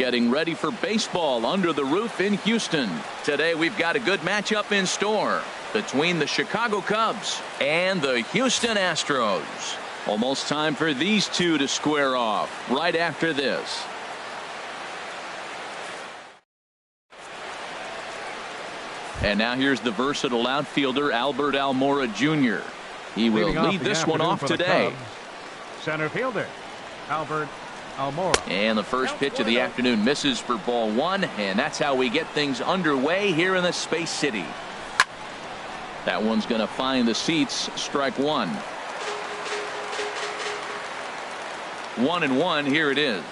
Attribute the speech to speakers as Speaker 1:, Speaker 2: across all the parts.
Speaker 1: getting ready for baseball under the roof in Houston. Today we've got a good matchup in store between the Chicago Cubs and the Houston Astros. Almost time for these two to square off right after this. And now here's the versatile outfielder Albert Almora Jr. He will lead this one off today.
Speaker 2: Center fielder Albert Almora.
Speaker 1: And the first pitch of the afternoon misses for ball one, and that's how we get things underway here in the Space City. That one's going to find the seats. Strike one. 1-1. Here it is.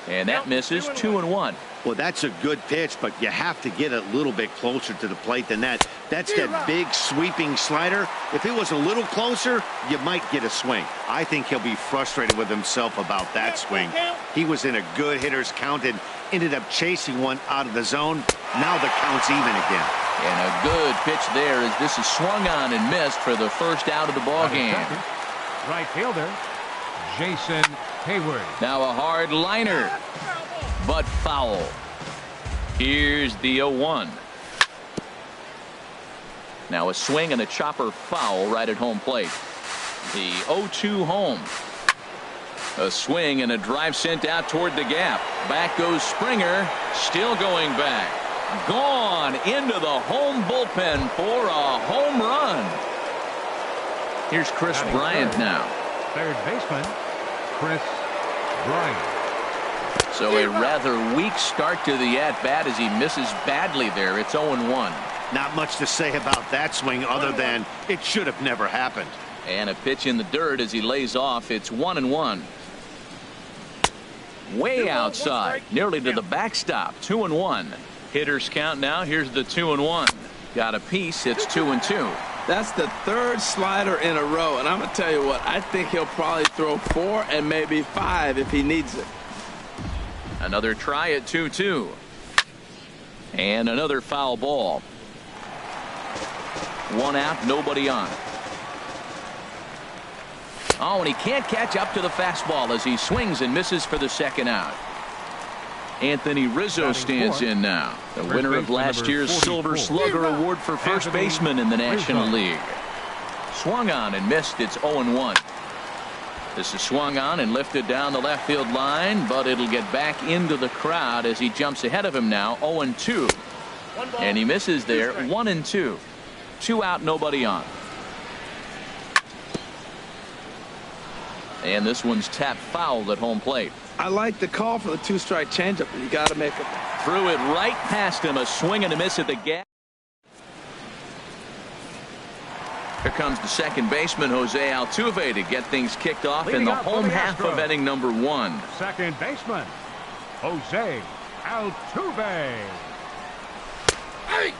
Speaker 1: And that misses. 2-1.
Speaker 3: Well, that's a good pitch, but you have to get a little bit closer to the plate than that. That's that big sweeping slider. If it was a little closer, you might get a swing. I think he'll be frustrated with himself about that swing. He was in a good hitter's count and ended up chasing one out of the zone. Now the count's even again.
Speaker 1: And a good pitch there as this is swung on and missed for the first out of the ball game.
Speaker 2: Right fielder Jason Hayward.
Speaker 1: Now a hard liner, but foul. Here's the 0-1. Now a swing and a chopper foul right at home plate. The 0-2 home. A swing and a drive sent out toward the gap. Back goes Springer, still going back. Gone into the home bullpen for a home run. Here's Chris Bryant now.
Speaker 2: Third baseman Chris Bryant.
Speaker 1: So a rather weak start to the at-bat as he misses badly there. It's 0-1.
Speaker 3: Not much to say about that swing other than it should have never happened.
Speaker 1: And a pitch in the dirt as he lays off. It's 1-1. Way outside, nearly to the backstop. 2-1. Hitters count now. Here's the 2-1. Got a piece. It's 2-2.
Speaker 4: That's the third slider in a row, and I'm gonna tell you what, I think he'll probably throw 4 and maybe 5 if he needs it.
Speaker 1: Another try at 2-2. And another foul ball. One out, nobody on. Oh, and he can't catch up to the fastball as he swings and misses for the second out. Anthony Rizzo stands in now, the winner of last year's Silver Slugger Award for first baseman in the National League. Swung on and missed. It's 0-1. This is swung on and lifted down the left field line, but it'll get back into the crowd as he jumps ahead of him now. 0-2. And he misses there. 1-2. 2 out, nobody on. And this one's tapped foul at home plate.
Speaker 4: I like the call for the 2-strike changeup. You got to make it.
Speaker 1: Threw it right past him. A swing and a miss at the gap. Here comes the second baseman, Jose Altuve, to get things kicked off in the home half of inning number 1.
Speaker 2: Second baseman, Jose Altuve.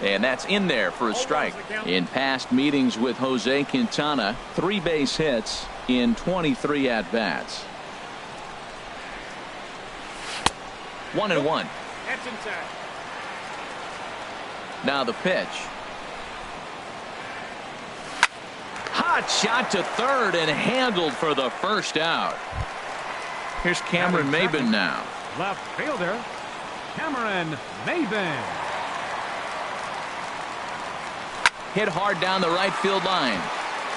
Speaker 1: And that's in there for a strike. In past meetings with Jose Quintana, 3 base hits in 23 at-bats. 1-1. Now the pitch. Hot shot to third and handled for the first out. Here's Cameron Maybin now.
Speaker 2: Left fielder Cameron Maybin.
Speaker 1: Hit hard down the right field line,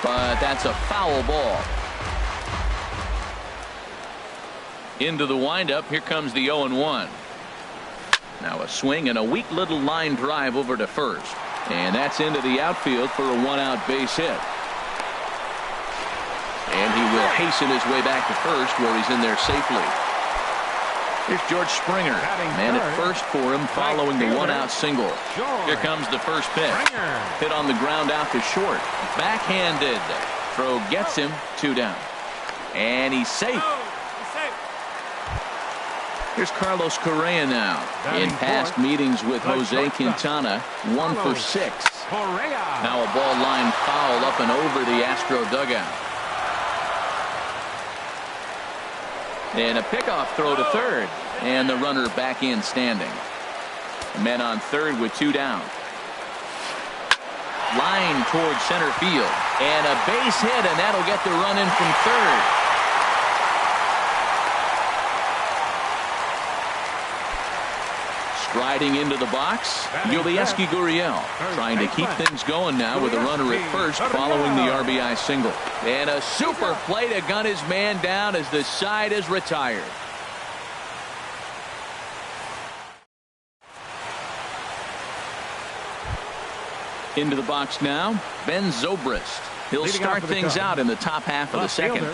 Speaker 1: but that's a foul ball. Into the windup. Here comes the 0-1. Now a swing and a weak little line drive over to first, and that's into the outfield for a 1-out base hit. And he will hasten his way back to first, where he's in there safely. Here's George Springer, man at first for him following the 1-out single. Here comes the first pitch. Hit on the ground out to short. Backhanded. Throw gets him. 2 down. And he's safe. Here's Carlos Correa now. In past meetings with Jose Quintana, 1 for 6. Now a ball line foul up and over the Astro dugout. And a pickoff throw to third. And the runner back in standing. Men on third with 2 down. Line towards center field. And a base hit, and that'll get the run in from third. Riding into the box, Yulieski Gurriel trying to keep things going now with a runner at first following the RBI single. And a super play to gun his man down as the side is retired. Into the box now, Ben Zobrist. He'll start things out in the top half of the second.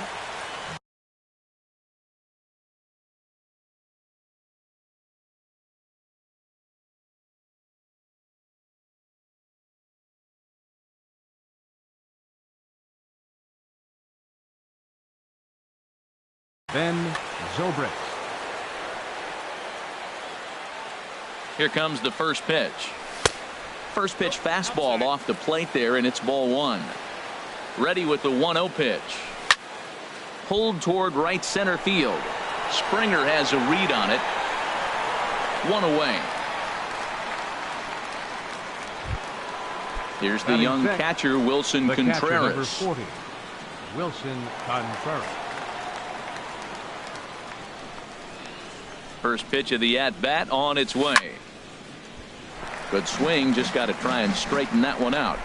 Speaker 2: Ben Zobrist.
Speaker 1: Here comes the first pitch. First pitch fastball off the plate there, and it's ball one. Ready with the 1-0 pitch. Pulled toward right center field. Springer has a read on it. One away. Here's the young catcher, Wilson Contreras.
Speaker 2: Catcher, number 40, Wilson Contreras.
Speaker 1: First pitch of the at-bat on its way. Good swing, just got to try and straighten that one out.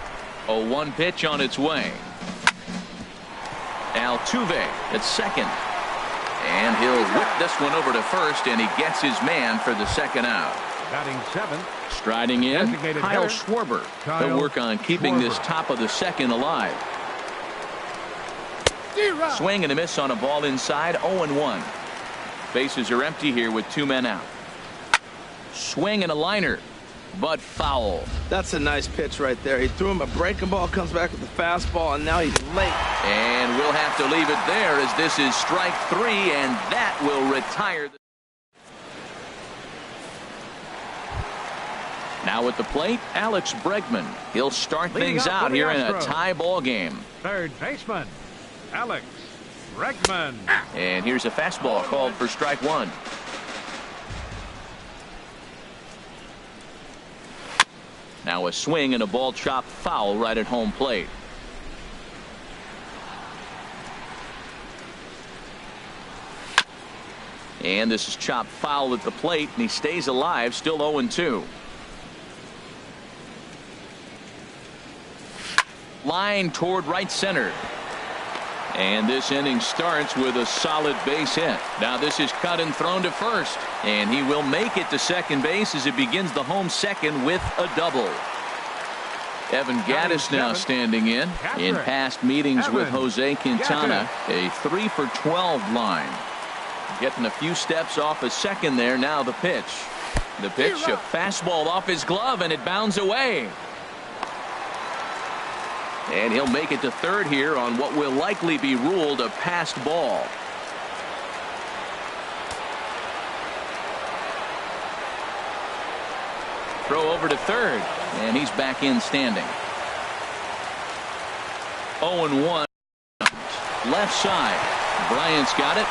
Speaker 1: 0-1 pitch on its way. Altuve at second. And he'll whip this one over to first, and he gets his man for the second out.
Speaker 2: Batting seventh.
Speaker 1: Striding in,
Speaker 2: Designated
Speaker 1: Kyle
Speaker 2: hitter,
Speaker 1: Schwarber.
Speaker 2: Kyle
Speaker 1: He'll work on keeping this
Speaker 2: Schwarber.
Speaker 1: top of the second alive. Swing and a miss on a ball inside, 0-1. Bases are empty here with two men out. Swing and a liner, but foul.
Speaker 4: That's a nice pitch right there. He threw him a breaking ball, comes back with the fastball, and now he's late.
Speaker 1: And we'll have to leave it there as this is strike three, and that will retire. Now at the plate, Alex Bregman. He'll start things out here in a tie ball game.
Speaker 2: Third baseman, Alex Bregman.
Speaker 1: And here's a fastball called for strike one. Now a swing and a ball chopped foul right at home plate. And this is chopped foul at the plate, and he stays alive, still 0-2. Line toward right center. And this inning starts with a solid base hit. Now this is cut and thrown to first, and he will make it to second base as it begins the home second with a double. Evan Gattis now standing in past meetings with Jose Quintana, a 3-for-12 line. Getting a few steps off a second there. Now the pitch. The pitch, a fastball off his glove, and it bounds away. And he'll make it to third here on what will likely be ruled a passed ball. Throw over to third, and he's back in standing. 0-1. Left side. Bryant's got it.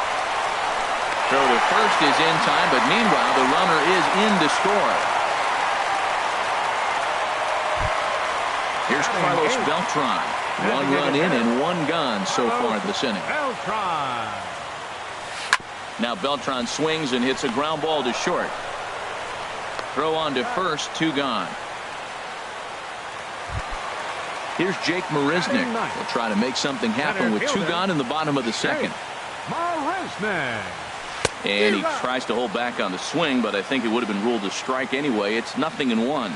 Speaker 1: Throw to first is in time, but meanwhile the runner is in to score. Here's Carlos Beltran. One run in and one gone so far this inning.
Speaker 2: Beltran.
Speaker 1: Now Beltran swings and hits a ground ball to short. Throw on to first, two gone. Here's Jake Marisnick. Will try to make something happen with two gone in the bottom of the second.
Speaker 2: Marisnick.
Speaker 1: And he tries to hold back on the swing, but I think it would have been ruled a strike anyway. It's 0-1.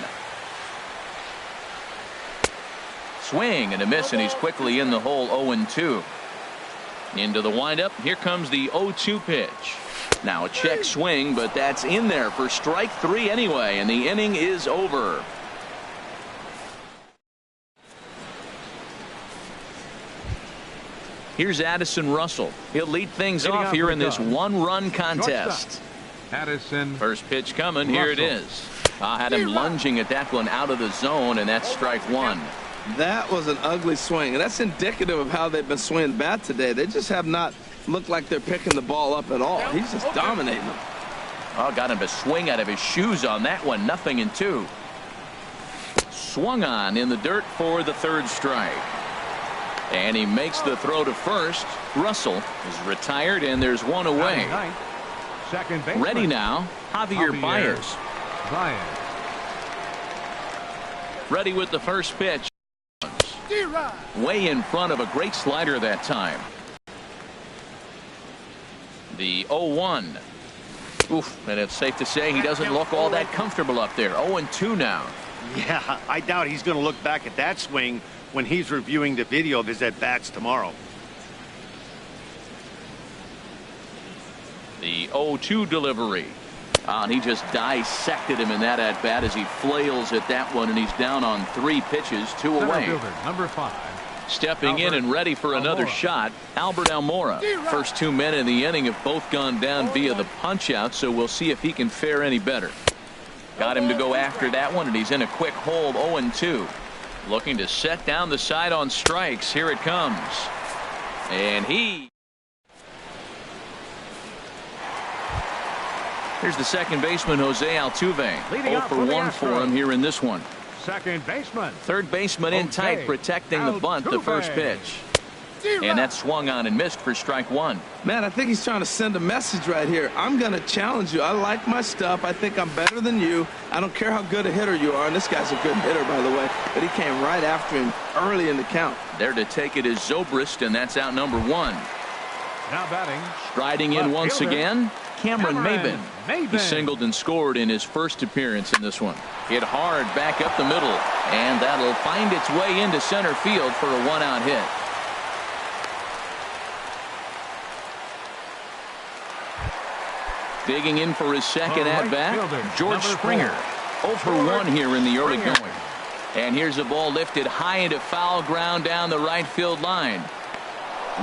Speaker 1: Swing and a miss, and he's quickly in the hole. 0-2. Into the windup. Here comes the 0-2 pitch. Now a check swing, but that's in there for strike three anyway, and the inning is over. Here's Addison Russell. He'll lead things off here in this one-run contest.
Speaker 2: Addison.
Speaker 1: First pitch coming. Here it is. Had him lunging at that one out of the zone, and that's strike one.
Speaker 4: That was an ugly swing, and that's indicative of how they've been swinging bat today. They just have not looked like they're picking the ball up at all. He's just dominating them.
Speaker 1: Oh, got him to swing out of his shoes on that one. 0-2. Swung on in the dirt for the third strike. And he makes the throw to first. Russell is retired, and there's one away.
Speaker 2: Second baseman.
Speaker 1: Ready now, Javier Baez.
Speaker 2: Bryant.
Speaker 1: Ready with the first pitch. Way in front of a great slider that time. The 0-1. Oof, and it's safe to say he doesn't look all that comfortable up there. 0-2 now.
Speaker 3: Yeah, I doubt he's going to look back at that swing when he's reviewing the video of his at-bats tomorrow.
Speaker 1: The 0-2 delivery. And he just dissected him in that at-bat as he flails at that one, and he's down on 3 pitches, 2 away.
Speaker 2: Fielder, number 5.
Speaker 1: Stepping in and ready for another shot, Albert Almora. First 2 men in the inning have both gone down via the punch-out, so we'll see if he can fare any better. Got him to go after that one, and he's in a quick hold, 0-2. Looking to set down the side on strikes. Here it comes. And here's the second baseman, Jose Altuve. 0 for 1 for him here in this one.
Speaker 2: Second baseman.
Speaker 1: Third baseman in tight, protecting the bunt, the first pitch. And that swung on and missed for strike 1.
Speaker 4: Man, I think he's trying to send a message right here. I'm going to challenge you. I like my stuff. I think I'm better than you. I don't care how good a hitter you are. And this guy's a good hitter, by the way. But he came right after him early in the count.
Speaker 1: There to take it is Zobrist, and that's out number 1.
Speaker 2: Now batting.
Speaker 1: Striding in once again, Cameron Maybin. He singled and scored in his first appearance in this one. Hit hard back up the middle, and that'll find its way into center field for a 1-out hit. Digging in for his second at-bat, George Springer. 0 for 1 here in the early going. And here's a ball lifted high into foul ground down the right field line.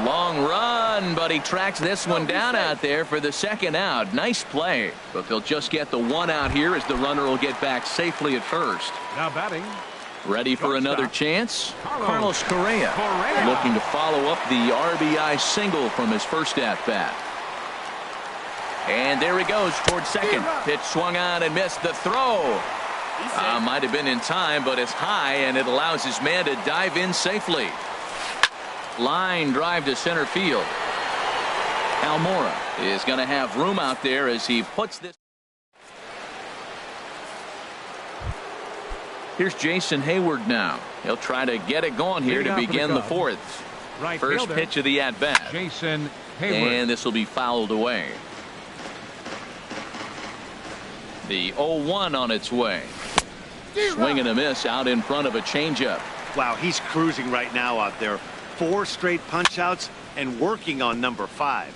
Speaker 1: Long run, but he tracks this one down out there for the second out. Nice play, but they'll just get the 1 out here as the runner will get back safely at first.
Speaker 2: Now batting.
Speaker 1: Ready for another chance? Carlos Correa. Looking to follow up the RBI single from his first at-bat. And there he goes towards second. Pitch swung on and missed. The throw might have been in time, but it's high, and it allows his man to dive in safely. Line drive to center field. Almora is going to have room out there as he puts this. Here's Jason Hayward now. He'll try to get it going here to begin the 4th. First pitch of the at-bat.
Speaker 2: Jason Hayward.
Speaker 1: And this will be fouled away. The 0-1 on its way. Swing and a miss out in front of a changeup.
Speaker 3: Wow, he's cruising right now out there. 4 straight punch-outs and working on number 5.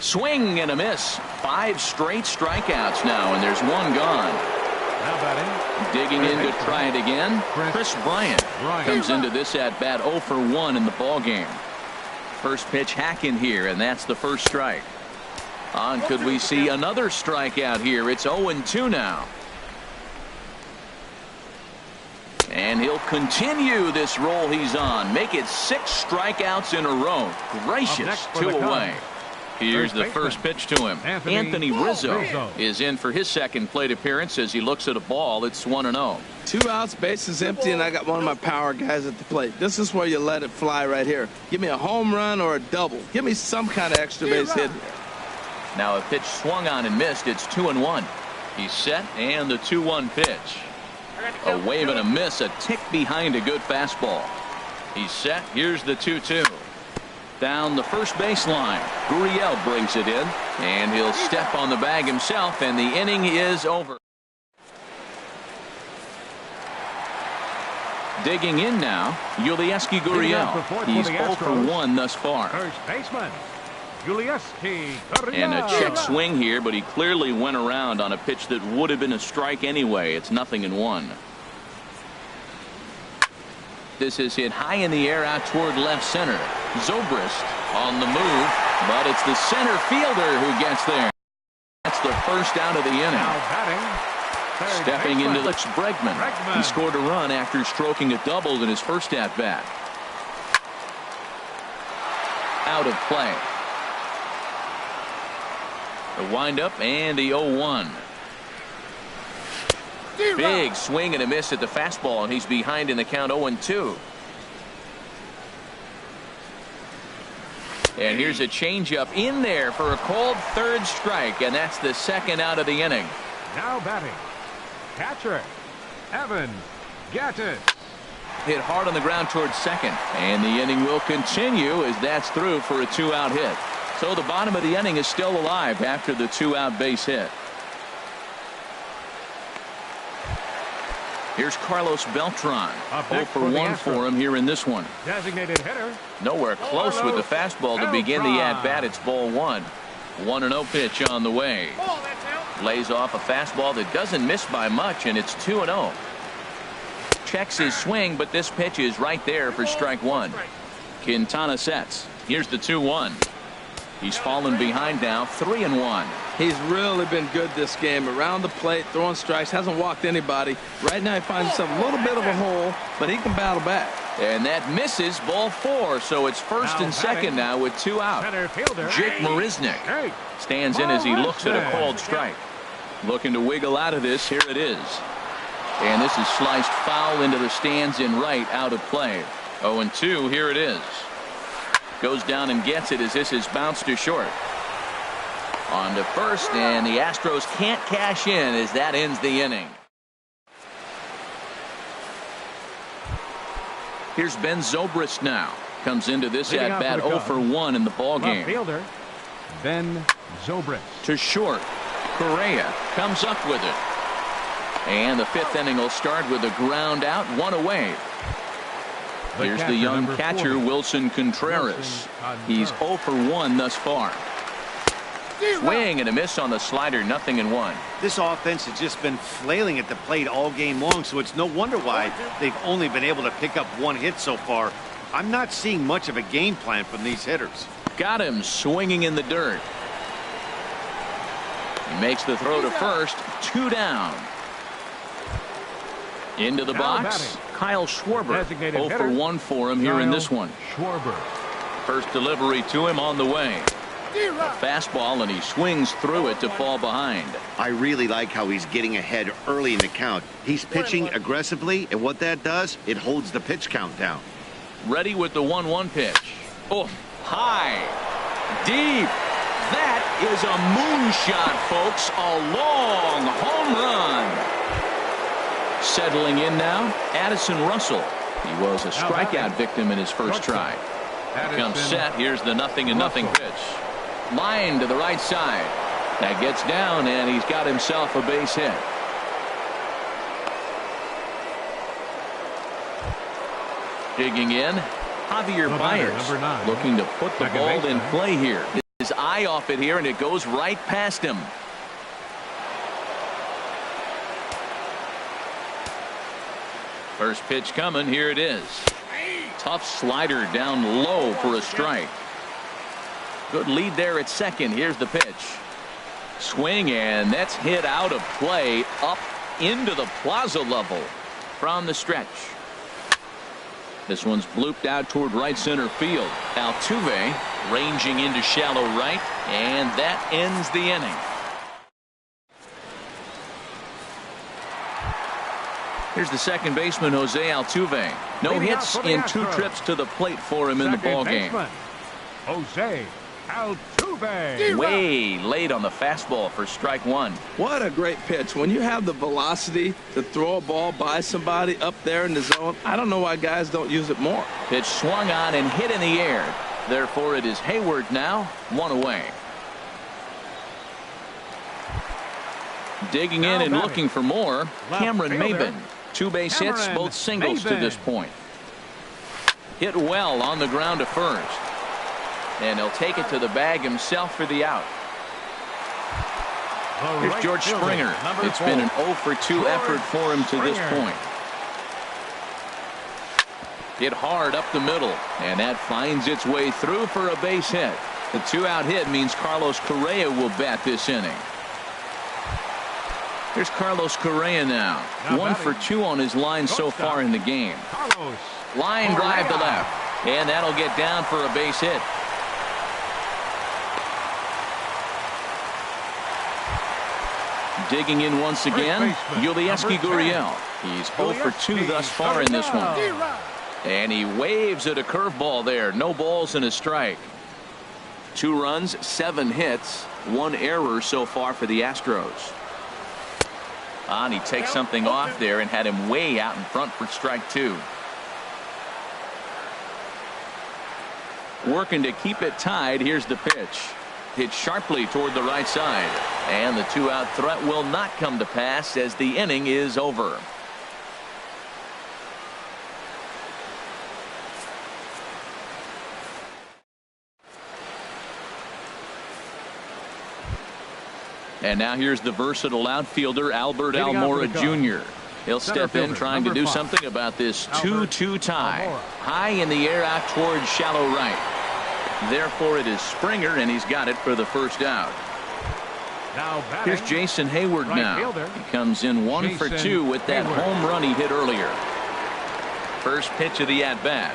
Speaker 1: Swing and a miss. 5 straight strikeouts now, and there's 1 gone.
Speaker 2: Now batting.
Speaker 1: Digging in to try it again. Chris Bryant comes into this at-bat 0 for 1 in the ballgame. First pitch hacking here, and that's the first strike. On could we see another strikeout here? It's 0-2 now. And he'll continue this roll he's on. Make it 6 strikeouts in a row. Gracious, 2 away. Here's the first pitch to him. Anthony Rizzo is in for his second plate appearance as he looks at a ball. It's 1-0.
Speaker 4: 2 outs, bases empty, and I got one of my power guys at the plate. This is where you let it fly right here. Give me a home run or a double. Give me some kind of extra base hit here.
Speaker 1: Now a pitch swung on and missed. It's 2-1. He's set, and the 2-1 pitch. A wave and a miss, a tick behind a good fastball. He's set. Here's the 2-2. Down the first baseline. Gurriel brings it in, and he'll step on the bag himself, and the inning is over. Digging in now, Yulieski Gurriel. He's 0 for 1 thus far.
Speaker 2: First baseman, Yulieski Gurriel.
Speaker 1: And a check swing here, but he clearly went around on a pitch that would have been a strike anyway. It's 0-1. This is hit high in the air out toward left center. Zobrist on the move, but it's the center fielder who gets there. That's the first out of the inning.
Speaker 2: Now batting.
Speaker 1: Stepping into Alex Bregman. He scored a run after stroking a double in his first at-bat. Out of play. The windup and the 0-1. Big swing and a miss at the fastball, and he's behind in the count 0-2. And here's a changeup in there for a called third strike, and that's the second out of the inning.
Speaker 2: Now batting, catcher, Evan Gattis.
Speaker 1: Hit hard on the ground towards second, and the inning will continue as that's through for a 2-out hit. So the bottom of the inning is still alive after the 2-out base hit. Here's Carlos Beltran. 0 for 1 for him here in this one.
Speaker 2: Designated hitter.
Speaker 1: Nowhere close with the fastball to begin the at-bat. It's ball 1. 1-0 pitch on the way. Lays off a fastball that doesn't miss by much, and it's 2-0. Checks his swing, but this pitch is right there for strike 1. Quintana sets. Here's the 2-1. He's fallen behind now, 3-1.
Speaker 4: He's really been good this game. Around the plate, throwing strikes, hasn't walked anybody. Right now he finds himself a little bit of a hole, but he can battle back.
Speaker 1: And that misses, ball 4, so it's first and second now with 2 out. Jake Marisnick stands in as he looks at a called strike. Looking to wiggle out of this, here it is. And this is sliced foul into the stands in right, out of play. 0-2, here it is. Goes down and gets it as this is bounced to short. On to first, and the Astros can't cash in as that ends the inning. Here's Ben Zobrist now. Comes into this at-bat 0 for 1 in the ballgame.
Speaker 2: Fielder Ben Zobrist.
Speaker 1: To short. Correa comes up with it. And the 5th inning will start with a ground out, 1 away. Here's the young catcher,
Speaker 2: 40.
Speaker 1: Wilson Contreras. He's 0 for 1 thus far. Swing and a miss on the slider, 0-1.
Speaker 3: This offense has just been flailing at the plate all game long, so it's no wonder why they've only been able to pick up 1 hit so far. I'm not seeing much of a game plan from these hitters.
Speaker 1: Got him swinging in the dirt. He makes the throw to first, 2 down. Into the box, Kyle Schwarber. 0 for 1 for him here in this one.
Speaker 2: Schwarber.
Speaker 1: First delivery to him on the way. A fastball, and he swings through it to fall behind.
Speaker 3: I really like how he's getting ahead early in the count. He's pitching aggressively, and what that does, it holds the pitch count down.
Speaker 1: Ready with the 1-1 pitch. Oh, high, deep. That is a moonshot, folks. A long home run. Settling in now, Addison Russell. He was a strikeout victim in his first try. Comes set. Here's the 0-0 pitch. Line to the right side. That gets down, and he's got himself a base hit. Digging in, Javier Baez, looking to put the ball in play here. His eye off it here, and it goes right past him. First pitch coming. Here it is. Tough slider down low for a strike. Good lead there at second. Here's the pitch. Swing, and that's hit out of play up into the plaza level from the stretch. This one's blooped out toward right center field. Altuve ranging into shallow right, and that ends the inning. Here's the second baseman, Jose Altuve. No hits in 2 trips to the plate for him in the ballgame.
Speaker 2: Jose Altuve.
Speaker 1: Way late on the fastball for strike 1.
Speaker 4: What a great pitch. When you have the velocity to throw a ball by somebody up there in the zone, I don't know why guys don't use it more.
Speaker 1: Pitch swung on and hit in the air. Therefore, it is Hayward now, 1 away. Digging in and looking for more, Cameron Maybin. 2 base hits, both singles to this point. Hit well on the ground to first. And he'll take it to the bag himself for the out. Here's George Springer. It's been an 0 for 2 effort for him to this point. Hit hard up the middle, and that finds its way through for a base hit. The 2-out hit means Carlos Correa will bat this inning. Here's Carlos Correa now. 1 for 2 on his line so far in the game. Line drive to left, and that'll get down for a base hit. Digging in once again, Yulieski Gurriel. He's 0 for 2 thus far in this one. And he waves at a curveball there. No balls and a strike. 2 runs, 7 hits, 1 error so far for the Astros. And he takes something off there and had him way out in front for strike 2. Working to keep it tied. Here's the pitch. Hit sharply toward the right side. And the 2-out threat will not come to pass as the inning is over. And now here's the versatile outfielder Albert Almora Jr. He'll step in trying to do something about this 2-2 tie. High in the air out towards shallow right. Therefore it is Springer, and he's got it for the first out. Here's Jason Hayward now. He comes in 1 for 2 with that home run he hit earlier. First pitch of the at-bat.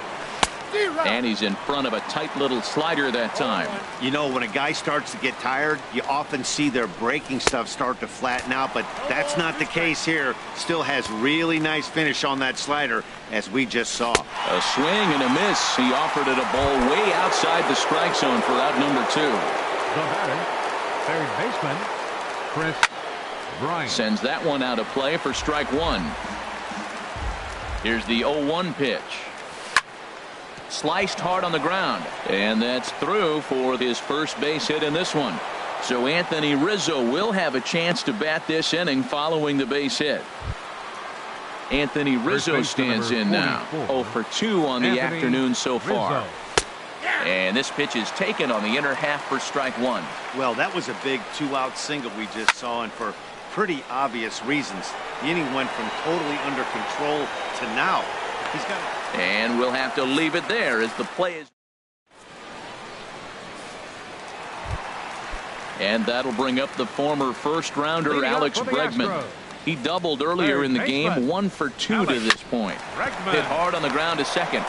Speaker 1: And he's in front of a tight little slider that time.
Speaker 3: You know, when a guy starts to get tired, you often see their breaking stuff start to flatten out, but that's not the case here. Still has really nice finish on that slider, as we just saw.
Speaker 1: A swing and a miss. He offered it a ball way outside the strike zone for out number 2.
Speaker 2: The batter, third baseman, Chris Bryant.
Speaker 1: Sends that one out of play for strike 1. Here's the 0-1 pitch. Sliced hard on the ground, and that's through for his first base hit in this one. So Anthony Rizzo will have a chance to bat this inning following the base hit. Anthony Rizzo stands in now. 0 for 2 on the afternoon so far. And this pitch is taken on the inner half for strike 1.
Speaker 3: Well, that was a big 2-out single we just saw, and for pretty obvious reasons. The inning went from totally under control to now. He's got it.
Speaker 1: And we'll have to leave it there as the play is. And that'll bring up the former first-rounder Alex Bregman. He doubled earlier in the game, 1 for 2 to this point. Hit hard on the ground to second.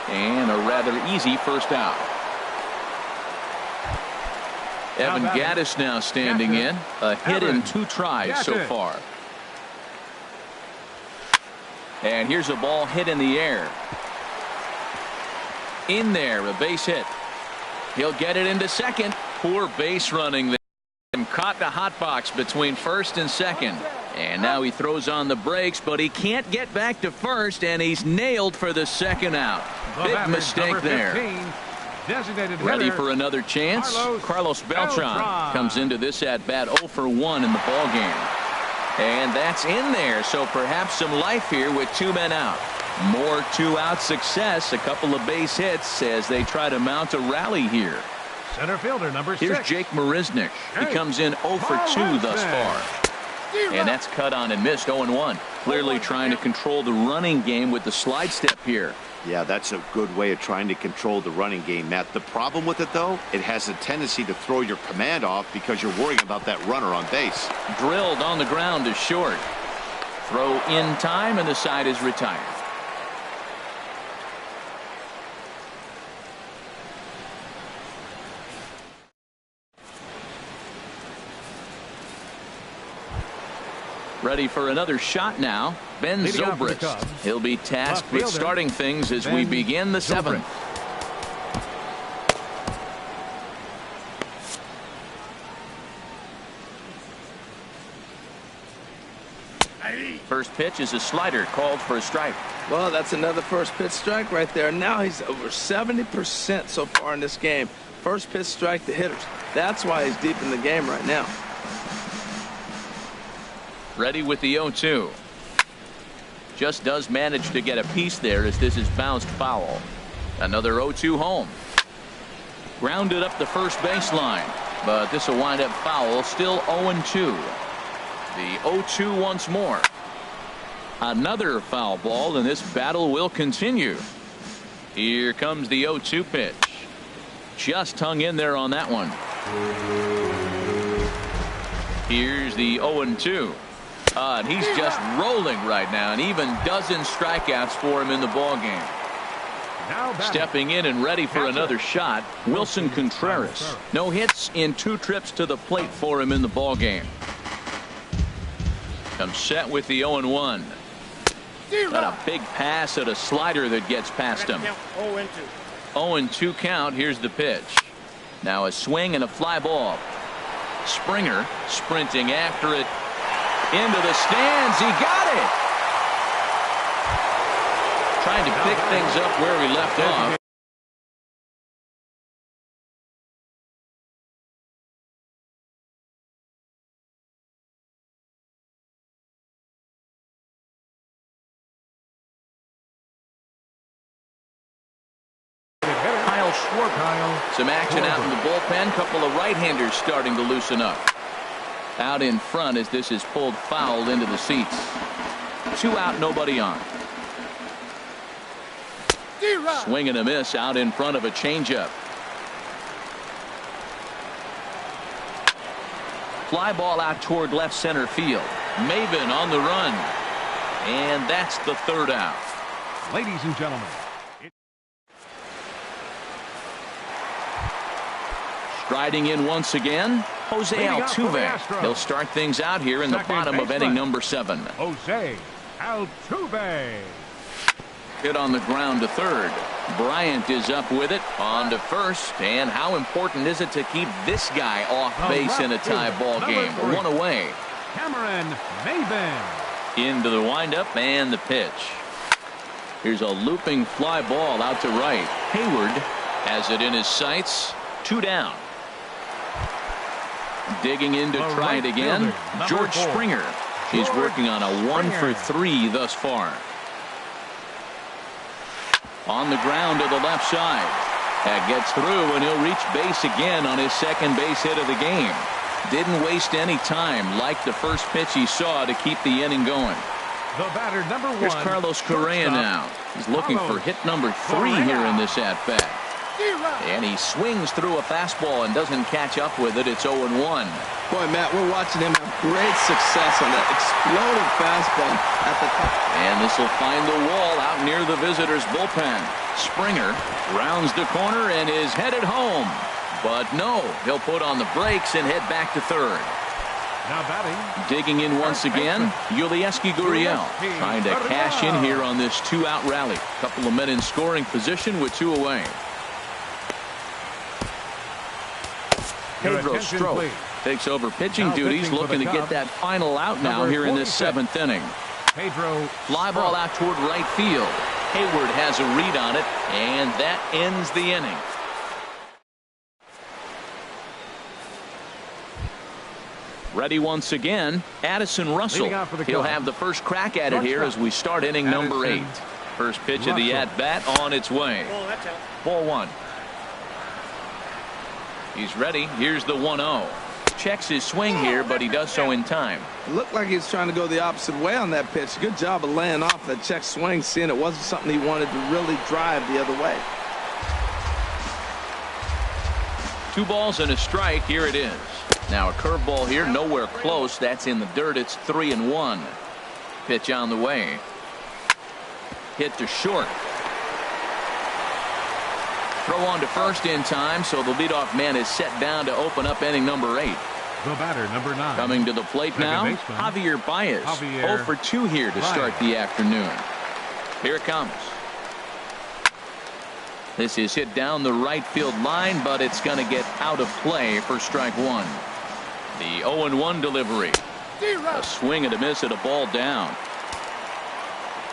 Speaker 1: And a rather easy first out. Evan Gattis now standing in. A hit in 2 tries so far. And here's a ball hit in the air. In there, a base hit. He'll get it into second. Poor base running there. And caught the hot box between first and second. And now he throws on the brakes, but he can't get back to first, and he's nailed for the second out. Big mistake there. Ready for another chance? Carlos Beltran comes into this at-bat 0 for 1 in the ballgame. And that's in there, so perhaps some life here with 2 men out. More 2-out success, a couple of base hits as they try to mount a rally here.
Speaker 2: Center fielder number 6.
Speaker 1: Here's Jake Marisnick. He comes in 0 for 2 thus far. And that's cut on and missed 0-1. Clearly trying to control the running game with the slide step here.
Speaker 3: Yeah, that's a good way of trying to control the running game, Matt. The problem with it, though, it has a tendency to throw your command off because you're worrying about that runner on base.
Speaker 1: Drilled on the ground is short. Throw in time, and the side is retired. Ready for another shot now. Ben Zobrist. He'll be tasked with starting things as we begin the 7th. First pitch is a slider called for a strike.
Speaker 4: Well, that's another first pitch strike right there. Now he's over 70% so far in this game. First pitch strike to hitters. That's why he's deep in the game right now.
Speaker 1: Ready with the 0-2. Just does manage to get a piece there as this is bounced foul. Another 0-2 home. Grounded up the first baseline, but this will wind up foul. Still 0-2. The 0-2 once more. Another foul ball, and this battle will continue. Here comes the 0-2 pitch. Just hung in there on that one. Here's the 0-2. And he's just rolling right now, and even dozen strikeouts for him in the ballgame. Stepping in and ready for another shot, Wilson Contreras. No hits in 2 trips to the plate for him in the ballgame. Comes set with the 0-1. Got a big pass at a slider that gets past him. 0-2 count. Here's the pitch. Now a swing and a fly ball. Springer sprinting after it. Into the stands. He got it. Trying to pick things up where he left off. Some action out in the bullpen. Couple of right-handers starting to loosen up. Out in front as this is pulled foul into the seats. 2 out, nobody on. Swing and a miss out in front of a changeup. Fly ball out toward left center field. Maven on the run. And that's the 3rd out.
Speaker 2: Ladies and gentlemen.
Speaker 1: Striding in once again, Jose Altuve. He'll start things out here in the bottom of inning number 7.
Speaker 2: Jose Altuve.
Speaker 1: Hit on the ground to third. Bryant is up with it on to first. And how important is it to keep this guy off base in a tie ball game? 1 away.
Speaker 2: Cameron Maven.
Speaker 1: Into the windup and the pitch. Here's a looping fly ball out to right. Hayward has it in his sights. 2 down. Digging in to try it again. George Springer. He's working on a 1 for 3 thus far. On the ground to the left side. That gets through, and he'll reach base again on his second base hit of the game. Didn't waste any time like the first pitch he saw to keep the inning going.
Speaker 2: The batter, number 1.
Speaker 1: Here's Carlos Correa now. He's looking for hit number 3 here in this at-bat. And he swings through a fastball and doesn't catch up with it. It's 0-1.
Speaker 4: Boy, Matt, we're watching him have great success on that exploding fastball at the top.
Speaker 1: And this will find the wall out near the visitors' bullpen. Springer rounds the corner and is headed home. But no, he'll put on the brakes and head back to third.
Speaker 2: Now batting.
Speaker 1: Digging in once again, Yulieski Gurriel trying to cash in here on this 2-out rally. Couple of men in scoring position with 2 away. Pedro Strop takes over pitching duties, looking to get that final out now here in this 7th inning.
Speaker 2: Pedro
Speaker 1: Fly ball out toward right field. Hayward has a read on it, and that ends the inning. Ready once again, Addison Russell. He'll have the first crack at it here as we start inning number 8. First pitch of the at-bat on its way. Ball 1. He's ready. Here's the 1-0. Checks his swing here, but he does so in time.
Speaker 4: It looked like he was trying to go the opposite way on that pitch. Good job of laying off that check swing, seeing it wasn't something he wanted to really drive the other way.
Speaker 1: 2 balls and a strike. Here it is. Now a curveball here, nowhere close. That's in the dirt. It's 3-1. Pitch on the way. Hit to short. Throw on to first in time, so the leadoff man is set down to open up inning number 8.
Speaker 2: The batter, number 9.
Speaker 1: Coming to the plate now, Javier Baez. 0 for 2 here to start the afternoon. Here it comes. This is hit down the right field line, but it's going to get out of play for strike 1. The 0-1 delivery. A swing and a miss at a ball down.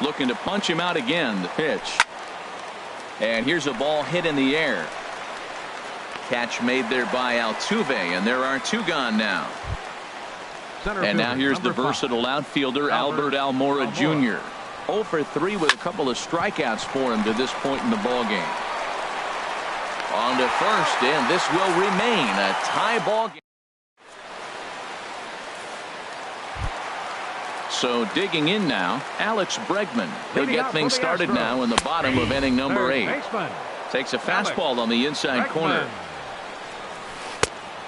Speaker 1: Looking to punch him out again, the pitch. And here's a ball hit in the air. Catch made there by Altuve, and there are 2 gone now. And now here's the versatile outfielder Albert Almora Jr. 0 for 3 with a couple of strikeouts for him to this point in the ball game. On to first, and this will remain a tie ball game. So digging in now, Alex Bregman. He'll get things started now in the bottom of inning number 8. Takes a fastball on the inside corner.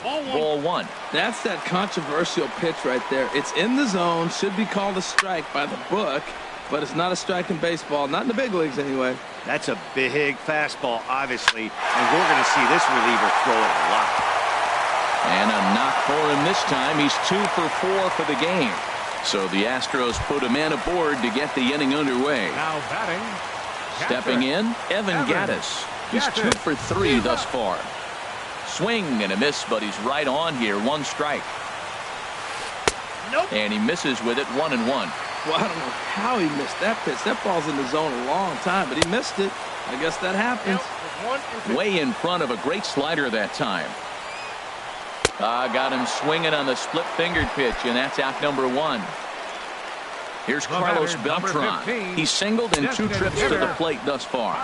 Speaker 1: Ball 1.
Speaker 4: That's that controversial pitch right there. It's in the zone, should be called a strike by the book, but it's not a strike in baseball, not in the big leagues anyway.
Speaker 3: That's a big fastball, obviously, and we're going to see this reliever throw it a lot.
Speaker 1: And a knock for him this time. He's 2 for 4 for the game. So the Astros put a man aboard to get the inning underway.
Speaker 2: Now batting.
Speaker 1: Stepping in, Evan Gattis. He's 2 for 3 thus far. Swing and a miss, but he's right on here. 1 strike.
Speaker 3: Nope.
Speaker 1: And he misses with it. 1-1.
Speaker 4: Well, I don't know how he missed that pitch. That ball's in the zone a long time, but he missed it. I guess that happens.
Speaker 1: Way in front of a great slider that time. Got him swinging on the split-fingered pitch, and that's out number 1. Here's Carlos Beltran. He's singled in 2 trips to the plate thus far.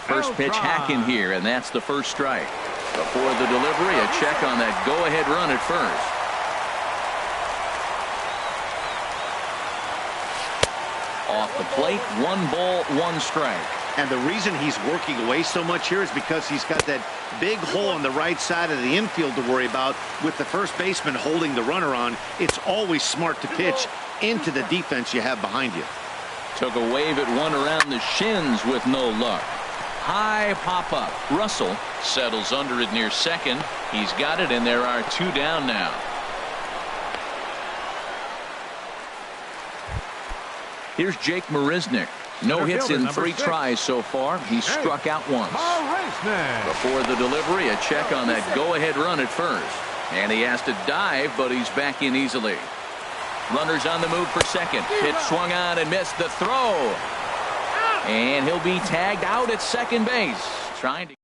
Speaker 1: First pitch hacking here, and that's the first strike. Before the delivery, a check on that go-ahead run at first. Off the plate, 1 ball, 1 strike.
Speaker 3: And the reason he's working away so much here is because he's got that big hole on the right side of the infield to worry about with the first baseman holding the runner on. It's always smart to pitch into the defense you have behind you.
Speaker 1: Took a wave at one around the shins with no luck. High pop up. Russell settles under it near second. He's got it, and there are 2 down now. Here's Jake Marisnick. No hits in 3 tries so far. He struck out once. Before the delivery, a check on that go-ahead run at first. And he has to dive, but he's back in easily. Runners on the move for second. Pitch swung on and missed the throw. And he'll be tagged out at second base. Trying to.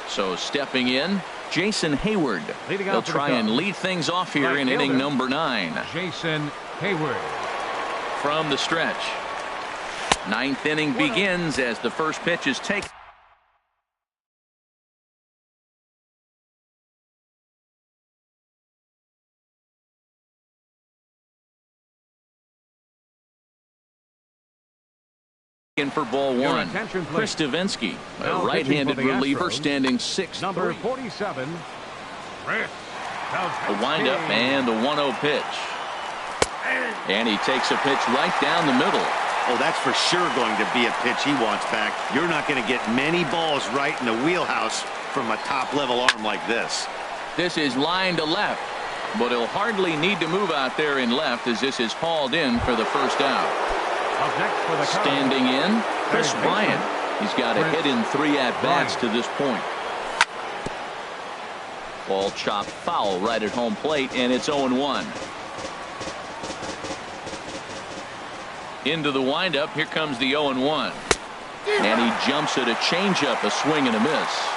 Speaker 1: So stepping in, Jason Hayward. He'll try and lead things off here in inning number 9.
Speaker 2: Jason Hayward.
Speaker 1: From the stretch. 9th inning begins as the first pitch is taken. For ball 1. Chris Davinsky, a right-handed reliever, standing 6th.
Speaker 2: Number 47.
Speaker 1: A windup and the 1-0 pitch. And he takes a pitch right down the middle.
Speaker 3: Oh, that's for sure going to be a pitch he wants back. You're not going to get many balls right in the wheelhouse from a top-level arm like this.
Speaker 1: This is line to left, but he'll hardly need to move out there in left as this is hauled in for the first out. Standing in, Chris Bryant. He's got a hit in 3 at-bats to this point. Ball chopped foul right at home plate, and it's 0-1. Into the windup, here comes the 0-1. And he jumps at a changeup, a swing and a miss.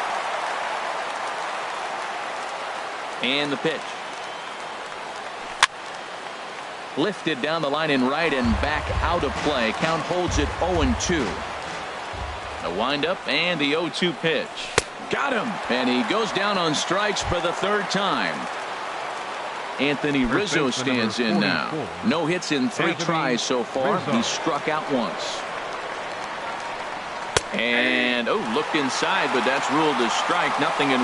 Speaker 1: And the pitch. Lifted down the line in right and back out of play. Count holds it 0-2. The windup and the 0-2 pitch. Got him. And he goes down on strikes for the 3rd time. Anthony Rizzo stands in now. No hits in 3 tries so far. He struck out once. And, looked inside, but that's ruled as strike. 0-1.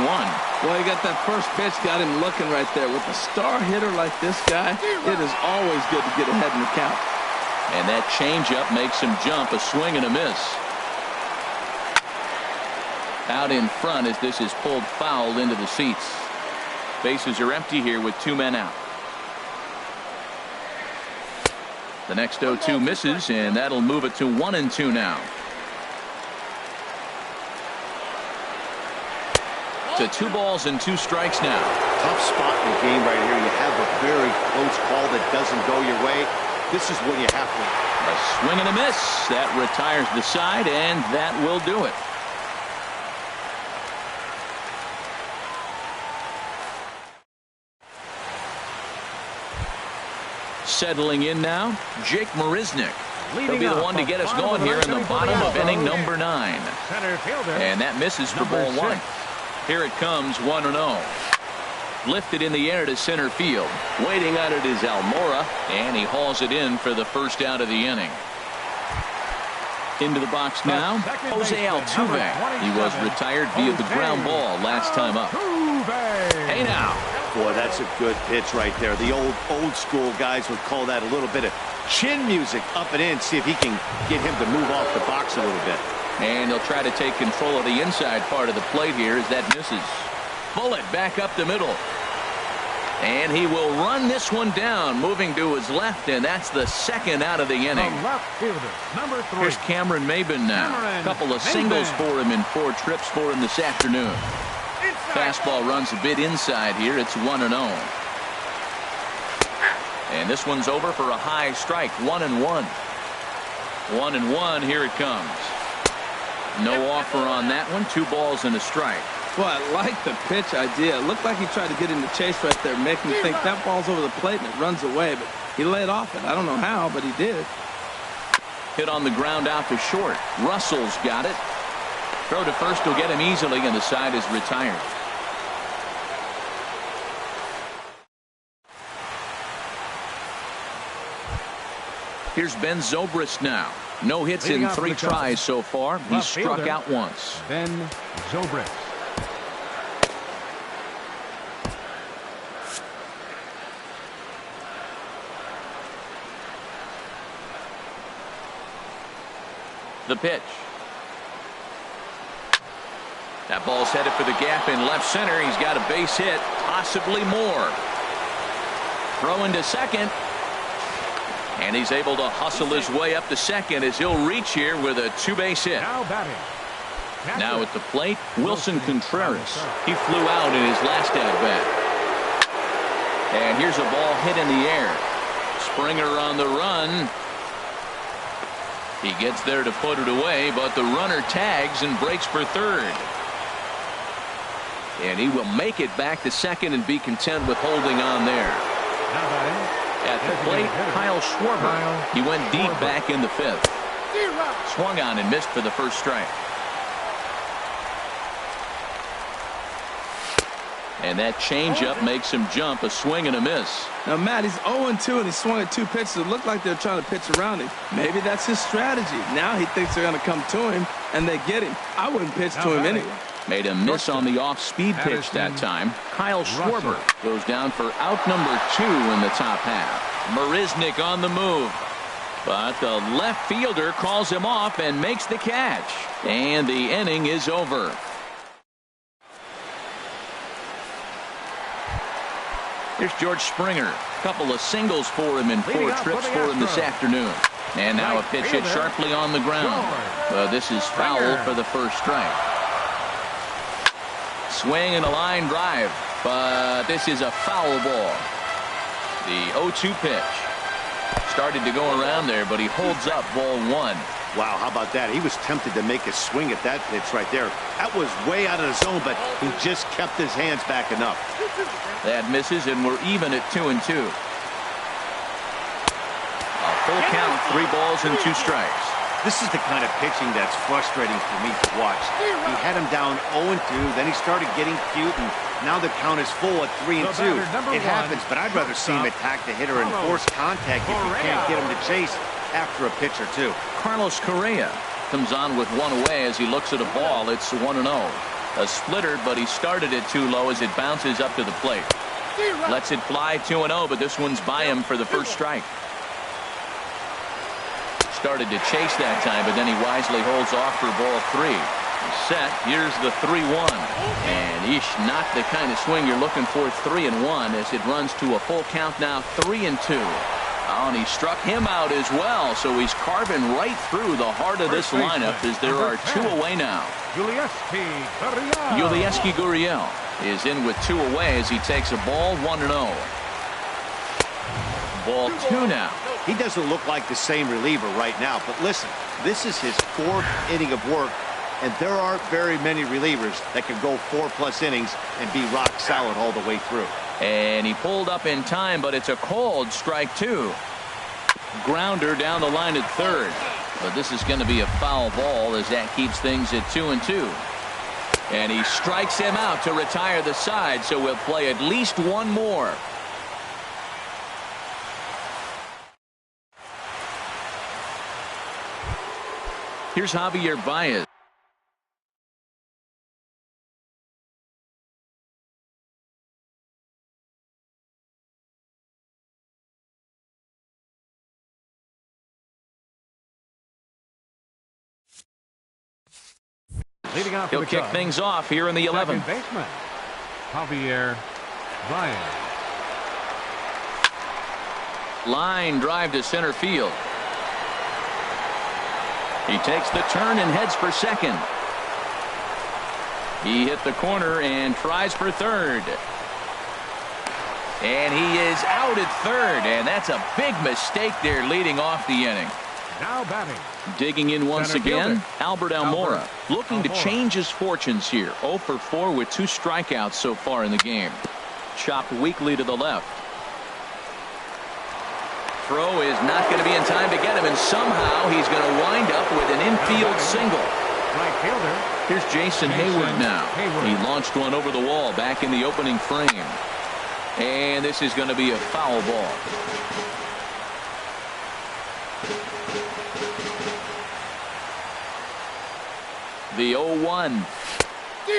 Speaker 4: Well, he got that first pitch, got him looking right there. With a star hitter like this guy, it is always good to get ahead in the count.
Speaker 1: And that changeup makes him jump, a swing and a miss. Out in front as this is pulled foul into the seats. Bases are empty here with 2 men out. The next 0-2 misses, and that'll move it to 1-2 now. To 2 balls and 2 strikes now.
Speaker 3: Tough spot in the game right here. You have a very close call that doesn't go your way. This is when you have to.
Speaker 1: A swing and a miss. That retires the side, and that will do it. Settling in now, Jake Marisnick. He'll be the one to get us going here in the bottom of inning number 9. And that misses for ball 1. Here it comes, 1-0. Lifted in the air to center field. Waiting on it is Almora, and he hauls it in for the first out of the inning. Into the box now, Jose Altuve. He was retired via the ground ball last time up. Hey now.
Speaker 3: Boy, that's a good pitch right there. The old school guys would call that a little bit of chin music up and in. See if he can get him to move off the box a little bit.
Speaker 1: And he'll try to take control of the inside part of the plate here as that misses. Bullet back up the middle. And he will run this one down, moving to his left, and that's the second out of the inning.
Speaker 2: The left fielder, number 3.
Speaker 1: Here's Cameron Maben now. A couple of singles for him and 4 trips for him this afternoon. Fastball runs a bit inside here. It's 1-0. And this one's over for a high strike. 1-1. 1-1. Here it comes. No offer on that one. 2 balls and a strike.
Speaker 4: Well, I like the pitch idea. It looked like he tried to get in the chase right there, making me think that ball's over the plate and it runs away. But he laid off it. I don't know how, but he did.
Speaker 1: Hit on the ground out to short. Russell's got it. Throw to first will get him easily, and the side is retired. Here's Ben Zobrist now. No hits in 3 tries so far. He's struck out once.
Speaker 2: Ben Zobrist.
Speaker 1: The pitch. That ball's headed for the gap in left center. He's got a base hit, possibly more. Throw into second. And he's able to hustle his way up to second as he'll reach here with a 2-base hit.
Speaker 2: Now batting.
Speaker 1: Now at the plate, Wilson Contreras. He flew out in his last at-bat. And here's a ball hit in the air. Springer on the run. He gets there to put it away, but the runner tags and breaks for third. And he will make it back to second and be content with holding on there.
Speaker 2: Now batting.
Speaker 1: At the plate, Kyle Schwarber. He went deep back in the 5th. Swung on and missed for the first strike. And that changeup makes him jump. A swing and a miss.
Speaker 4: Now, Matt, he's 0-2, and he swung at 2 pitches. It looked like they're trying to pitch around him. Maybe that's his strategy. Now he thinks they're going to come to him, and they get him. I wouldn't pitch to him anyway.
Speaker 1: Made a miss on the off-speed pitch that time. Kyle Schwarber goes down for out number 2 in the top half. Marisnick on the move. But the left fielder calls him off and makes the catch. And the inning is over. Here's George Springer. A couple of singles for him and 4 trips for him this afternoon. And now a pitch hit sharply on the ground. But this is foul for the first strike. Swing and a line drive, but this is a foul ball. The 0-2 pitch. Started to go around there, but he holds up ball 1.
Speaker 3: Wow, how about that? He was tempted to make a swing at that pitch right there. That was way out of the zone, but he just kept his hands back enough.
Speaker 1: That misses, and we're even at 2-2. A full count, 3 balls and 2 strikes.
Speaker 3: This is the kind of pitching that's frustrating for me to watch. He had him down 0-2, then he started getting cute, and now the count is full at 3-2. It happens, but I'd rather see him attack the hitter and force contact if you can't get him to chase after a pitch or 2.
Speaker 1: Carlos Correa comes on with 1 away as he looks at a ball. It's 1-0. A splitter, but he started it too low as it bounces up to the plate. Lets it fly 2-0, but this one's by him for the first strike. Started to chase that time, but then he wisely holds off for ball 3. Set. Here's the 3-1. And not the kind of swing you're looking for. 3-1 as it runs to a full count now. 3-2. Oh, and he struck him out as well, so he's carving right through the heart of this lineup as there are 2 away now. Yulieski Gurriel is in with 2 away as he takes a ball. 1-0. Ball 2 now.
Speaker 3: He doesn't look like the same reliever right now, but listen, this is his 4th inning of work, and there aren't very many relievers that can go 4+ innings and be rock solid all the way through.
Speaker 1: And he pulled up in time, but it's a called strike 2. Grounder down the line at third, but this is going to be a foul ball as that keeps things at 2-2. And he strikes him out to retire the side, so we'll play at least 1 more. Here's Javier Baez.
Speaker 2: Leading off
Speaker 1: He'll kick things off here in the 11th.
Speaker 2: Baseman, Javier Baez.
Speaker 1: Line drive to center field. He takes the turn and heads for second. He hit the corner and tries for third. And he is out at third, and that's a big mistake there leading off the inning.
Speaker 2: Now batting.
Speaker 1: Digging in once again, Albert Almora, looking to
Speaker 2: Almora.
Speaker 1: change his fortunes here. 0 for 4 with 2 strikeouts so far in the game. Chopped weakly to the left. Throw is not going to be in time to get him, and somehow he's going to wind up with an infield single.
Speaker 2: Right fielder.
Speaker 1: Here's Jason Hayward now.
Speaker 2: Hayward.
Speaker 1: He launched one over the wall back in the opening frame. And this is going to be a foul ball. The 0-1.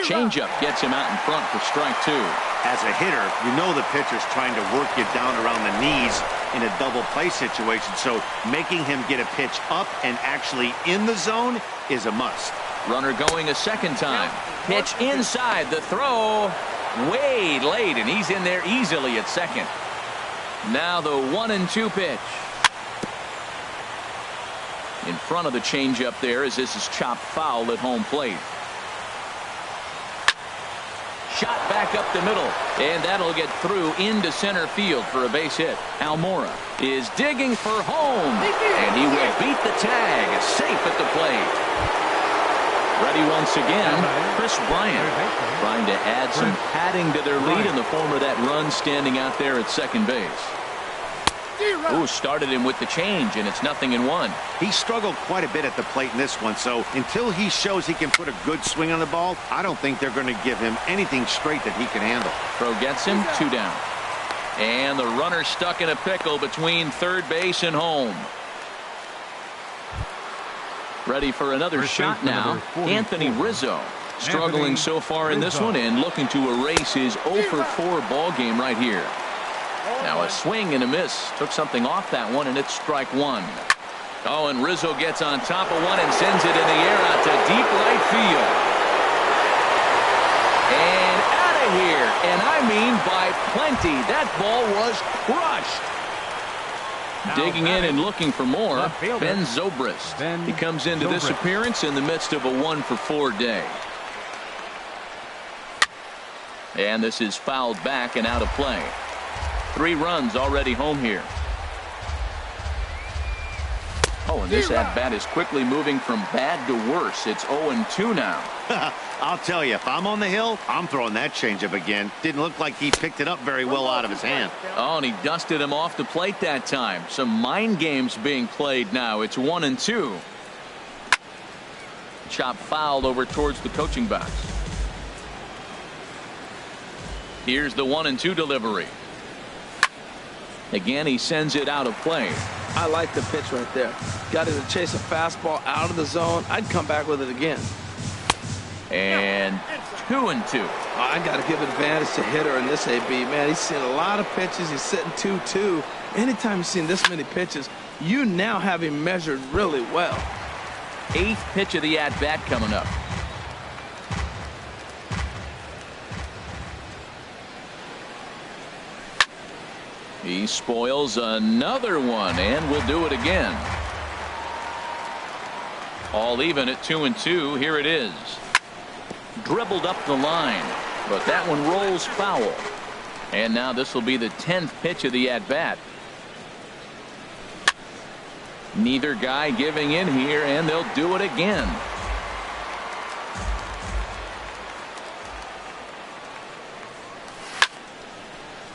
Speaker 1: Changeup gets him out in front for strike 2.
Speaker 3: As a hitter, you know the pitcher's trying to work you down around the knees in a double play situation, so making him get a pitch up and actually in the zone is a must.
Speaker 1: Runner going a second time. Pitch inside. The throw way late, and he's in there easily at second. Now the 1-2 pitch. In front of the changeup there as this is chopped foul at home plate. Shot back up the middle, and that'll get through into center field for a base hit. Almora is digging for home, and he will beat the tag. Safe at the plate. Ready once again, Chris Bryant trying to add some padding to their lead in the form of that run standing out there at second base. Ooh, started him with the change, and it's 0-1.
Speaker 3: He struggled quite a bit at the plate in this one, so until he shows he can put a good swing on the ball, I don't think they're going to give him anything straight that he can handle.
Speaker 1: Throw gets him, 2 down. And the runner stuck in a pickle between third base and home. Ready for another shot now, Anthony Rizzo. Struggling so far in this one and looking to erase his 0 for 4 ball game right here. Now a swing and a miss. Took something off that one, and it's strike 1. Oh, and Rizzo gets on top of one and sends it in the air out to deep right field. And out of here. And I mean by plenty. That ball was crushed. Digging in and looking for more, Ben Zobrist. He comes into this appearance in the midst of a 1 for 4 day. And this is fouled back and out of play. 3 runs already home here. Oh, and this at-bat is quickly moving from bad to worse. It's 0-2 now.
Speaker 3: I'll tell you, if I'm on the hill, I'm throwing that changeup again. Didn't look like he picked it up very well out of his hand.
Speaker 1: Oh, and he dusted him off the plate that time. Some mind games being played now. It's 1-2. Chop fouled over towards the coaching box. Here's the 1-2 delivery. Again, he sends it out of play.
Speaker 4: I like the pitch right there. Got it to chase a fastball out of the zone. I'd come back with it again.
Speaker 1: And 2-2.
Speaker 4: Oh, I got to give advantage to hitter in this AB. Man, he's seen a lot of pitches. He's sitting 2-2. Anytime you've seen this many pitches, you now have him measured really well.
Speaker 1: 8th pitch of the at-bat coming up. He spoils another one, and will do it again. All even at 2-2. Here it is. Dribbled up the line, but that one rolls foul. And now this will be the 10th pitch of the at-bat. Neither guy giving in here, and they'll do it again.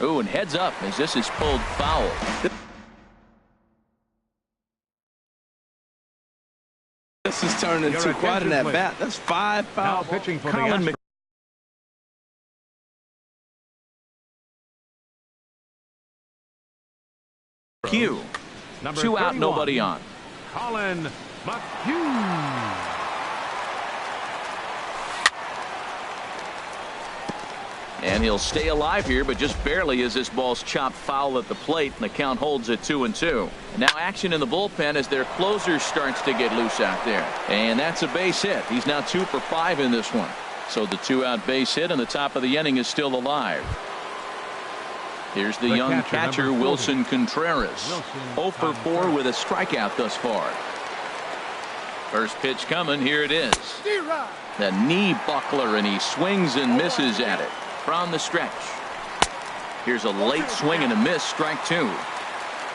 Speaker 1: Ooh, and heads up as this is pulled foul.
Speaker 4: This has turned into quite an at-bat. That's 5 foul.
Speaker 2: Now pitching for
Speaker 1: Colin
Speaker 2: the
Speaker 1: McHugh. 2 out, nobody on.
Speaker 2: Colin McHugh.
Speaker 1: And he'll stay alive here, but just barely as this ball's chopped foul at the plate, and the count holds at 2-2. Now action in the bullpen as their closer starts to get loose out there. And that's a base hit. He's now 2 for 5 in this one. So the 2-out base hit, and the top of the inning is still alive. Here's the young catcher, Wilson Contreras. 0 for 4 with a strikeout thus far. First pitch coming. Here it is. The knee buckler, and he swings and misses at it from the stretch. Here's a late swing and a miss. Strike 2.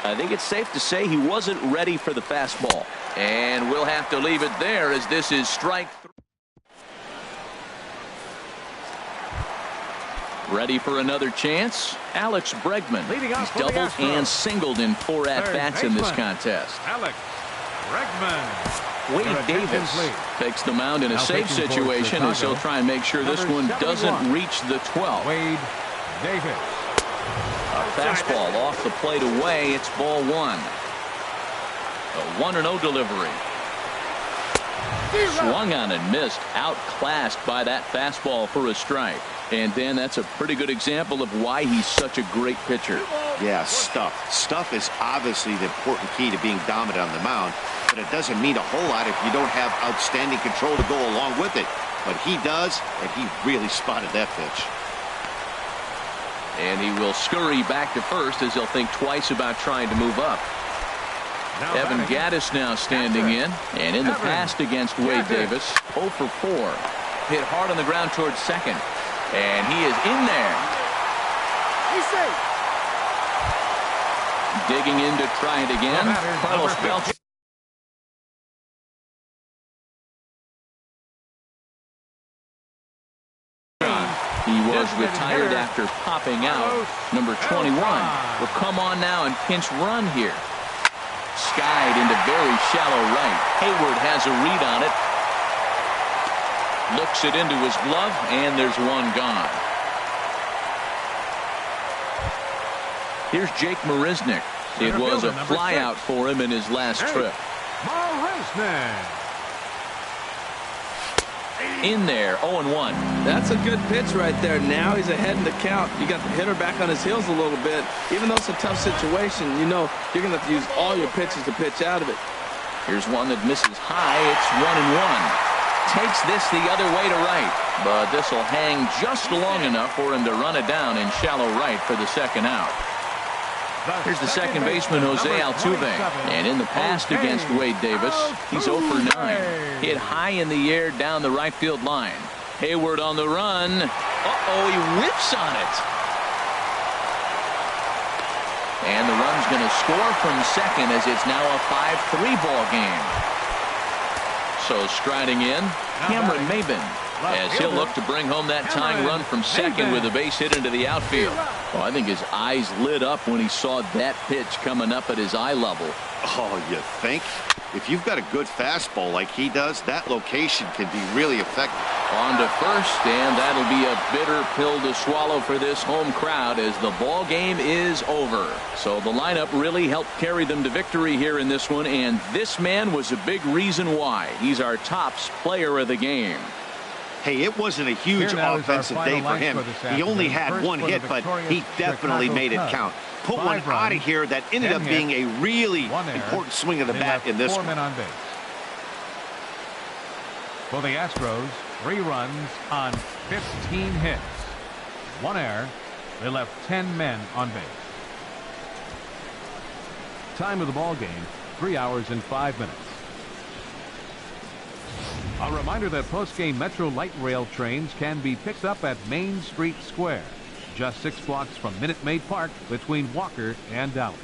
Speaker 1: I think it's safe to say he wasn't ready for the fastball. And we'll have to leave it there as this is strike 3. Ready for another chance. Alex Bregman. He's doubled and singled in 4 at-bats in this contest.
Speaker 2: Alex Bregman.
Speaker 1: Wade Davis takes the mound in a safe situation as he'll try and make sure this one doesn't reach the 12th.
Speaker 2: Wade Davis.
Speaker 1: A fastball off the plate away. It's ball 1. A 1-0 delivery. Swung on and missed. Outclassed by that fastball for a strike. And Dan, that's a pretty good example of why he's such a great pitcher.
Speaker 3: Yeah, stuff. Stuff is obviously the important key to being dominant on the mound, but it doesn't mean a whole lot if you don't have outstanding control to go along with it. But he does, and he really spotted that pitch.
Speaker 1: And he will scurry back to first as he'll think twice about trying to move up. Evan Gattis now standing in, and in the past against Wade Davis, 0 for 4. Hit hard on the ground towards second, and he is in there.
Speaker 5: He's safe.
Speaker 1: Digging in to try it again. Carlos Beltran. He was retired after popping out. Number 21 will come on now and pinch run here. Skied into very shallow right. Hayward has a read on it. Looks it into his glove, and there's one gone. Here's Jake Marisnick. It was a flyout for him in his last trip.
Speaker 2: Marisnick.
Speaker 1: In there, 0-1.
Speaker 4: That's a good pitch right there. Now he's ahead in the count. You got the hitter back on his heels a little bit. Even though it's a tough situation, you know you're going to have to use all your pitches to pitch out of it.
Speaker 1: Here's one that misses high. It's 1-1. Takes this the other way to right, but this will hang just long enough for him to run it down in shallow right for the second out. Here's the second baseman, Jose Altuve. And in the past against Wade Davis, he's 0 for 9. Hit high in the air down the right field line. Hayward on the run. Uh-oh, he whips on it. And the run's going to score from second as it's now a 5-3 ball game. So striding in, Cameron Maybin, as he'll look to bring home that tying run from second with a base hit into the outfield. Oh, I think his eyes lit up when he saw that pitch coming up at his eye level.
Speaker 3: Oh, you think? If you've got a good fastball like he does, that location can be really effective.
Speaker 1: On to first, and that'll be a bitter pill to swallow for this home crowd as the ball game is over. So the lineup really helped carry them to victory here in this one, and this man was a big reason why. He's our tops player of the game.
Speaker 3: Hey, it wasn't a huge offensive day for him. He only had one hit, but he definitely made it count. Put one out of here that ended up being a really important swing of the bat in this one.
Speaker 2: 4 men on base. For the Astros, 3 runs on 15 hits. 1 error. They left 10 men on base. Time of the ball game, 3 hours and 5 minutes. A reminder that post-game Metro Light Rail trains can be picked up at Main Street Square, just 6 blocks from Minute Maid Park between Walker and Dallas.